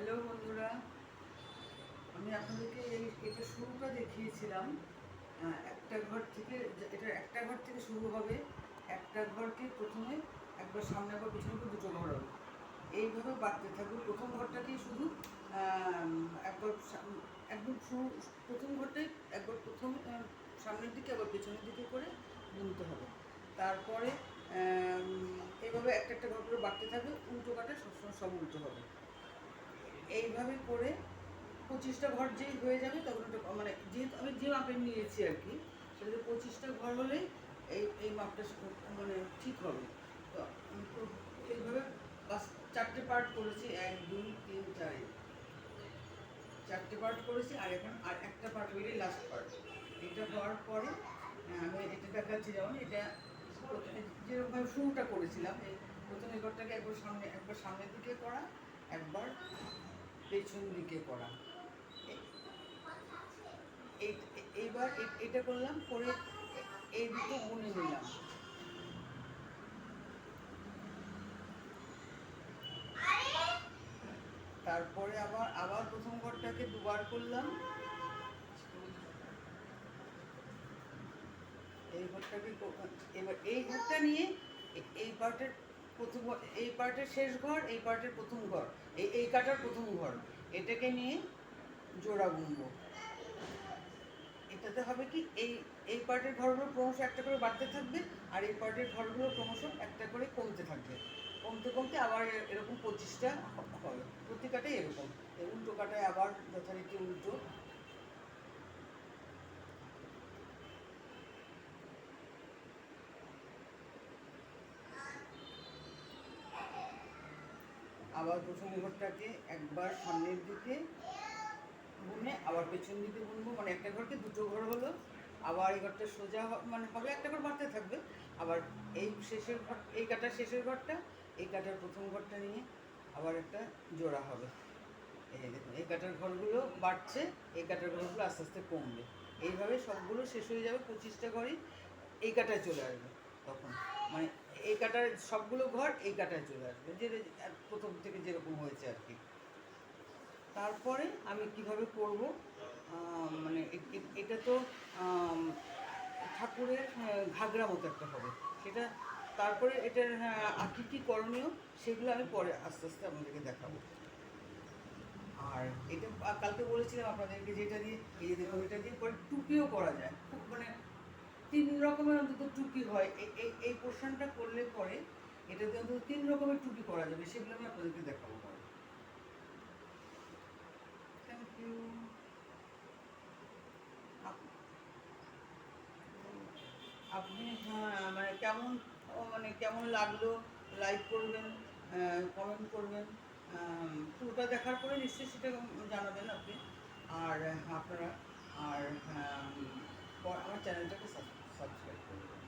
Hello বন্ধুরা, আমি আপনাদেরকে এটা শুরুটা দেখিয়েছিলাম। একটা ঘর থেকে, এটা একটা ঘর থেকে শুরু হবে। একটা ঘরকে প্রথমে একবার সামনে একবার পিছনে করে দুটো ঘর হবে, এইভাবে বাড়তে থাকবে। প্রথম ঘরটাকেই শুধু একবার একদম শুরু, প্রথম ঘরটাই একবার প্রথম সামনের দিকে আবার পেছনের দিকে করে বুনতে হবে। তারপরে এইভাবে একটা একটা ঘর করে বাড়তে থাকবে, উল্টো কাটা সবসময় সব উল্টো হবে। এইভাবে করে 25টা ঘর যেই হয়ে যাবে তখন ওটা মানে যেহেতু আমি যে মাপের নিয়েছি আর কি, সেটাতে 25টা ঘর হলেই এই মাপটা মানে ঠিক হবে। তো আমি এইভাবে চারটে পার্ট করেছি, 1 2 3 4, চারটে পার্ট করেছি। আর এখন আর একটা পার্ট হলে লাস্ট পার্ট। এটা হওয়ার পরে আমি এটা দেখাচ্ছি। যেমন এটা প্রথমে যেরকমভাবে শুরুটা করেছিলাম, এই প্রথম ঘরটাকে একবার সামনের দিকে করা, একবার পেছন দিকে করা। এইবার এটা করলাম, করে এই দুটো বুনে নিলাম। তারপরে আবার আবার প্রথম ঘরটাকে দুবার করলাম, এই ঘরটাকে এবার এই ঘরটা নিয়ে এই পার্টের প্রথম ঘর, এই পার্টের শেষ ঘর, এই পার্টের প্রথম ঘর, এই কাটার প্রথম ঘর, এটাকে নিয়ে জোড়া বুনবো। এটাতে হবে কি, এই পার্টের ঘরগুলো ক্রমশ একটা করে বাড়তে থাকবে, আর এই পার্টের ঘরগুলো ক্রমশ একটা করে কমতে থাকবে। কমতে কমতে আবার এরকম 25টা হবে। প্রতি কাটাই এরকম, উল্টো কাটায় আবার যথারীতি উল্টো। আবার প্রথম ঘরটাকে একবার সামনের দিকে বুনে আবার পেছন দিকে বুনবো, মানে একটা ঘরকে দুটো ঘর হলো। আবার এই ঘরটা সোজা মানে হবে, একটা ঘর বাড়তে থাকবে। আবার এই শেষের ঘর, এই কাটার শেষের ঘরটা, এই কাটার প্রথম ঘরটা নিয়ে আবার একটা জোড়া হবে। এই যে দেখুন, এই কাটার ঘরগুলো বাড়ছে, এই কাটার ঘরগুলো আস্তে আস্তে কমবে। এইভাবে সবগুলো শেষ হয়ে যাবে, 25টা ঘরই এই কাটায় চলে আসবে তখন। মানে এই কাটার সবগুলো ঘর এই কাটায় চলে আসবে, যে প্রথম থেকে যেরকম হয়েছে আর কি। তারপরে আমি কিভাবে করব, মানে এটা তো ঠাকুরের ঘাগরা মতো একটা হবে সেটা। তারপরে এটার কী কী করণীয় সেগুলো আমি পরে আস্তে আস্তে আপনাদেরকে দেখাবো। আর এটা কালকে বলেছিলাম আপনাদেরকে, যেটা দিয়ে এই যে দেখুন, এটা দিয়ে পরে টুপিও করা যায়। খুব মানে 3 রকমের অন্তত টুপি হয়। এই পোর্শনটা করলে পরে এটা দিয়ে অন্তত 3 রকমের টুপি করা যাবে, সেগুলো আমি আপনাদেরকে দেখাবো পরে। Thank you. আপনি মানে কেমন, মানে কেমন লাগলো লাইক করবেন, কমেন্ট করবেন। পুরোটা দেখার পরে নিশ্চয়ই সেটা জানাবেন আপনি। আর আপনারা আর আমার চ্যানেলটাকে সাবস্ক্রাইব করবেন।